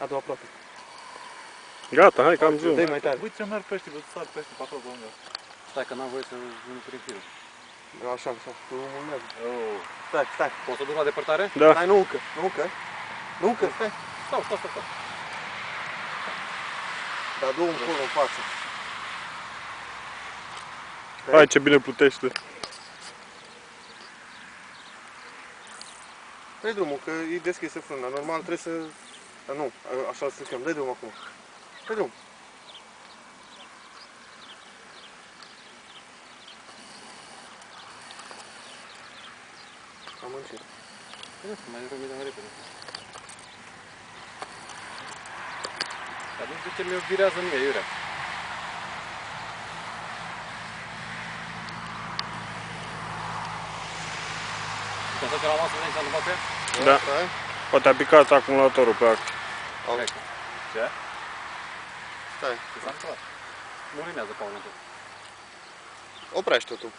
Adu aproape. Gata, hai că am zoom. Dă-i mai tare. Uite ce merg pești, vă sar pești pe acolo pe lângă. Stai că n-am voie să nu prin firul. Așa, așa, tu urmează. Oh. Stai, stai. Poți să duc la depărtare? Da. Stai, nu încă, nu încă. Nu încă, stai. Stau. Dar du-o încolo în față. Hai ce bine plutește. Dă-i drumul, că e deschisă frâna. Normal trebuie să... Dar nu, așa să stricăm. Dă-i drumul acum. Dă-i drumul. Am încet. Mai repede. Dar nu știu ce mi-o virează mie, iurea. Când să la masă, vedem ce s-a întâmplat cu ea? Da. Stai. Poate a picat acumulatorul pe acolo. Au. Ce? Stai. Ce s-a întâmplat? Nu rimează pe momentul. Oprește-o tu.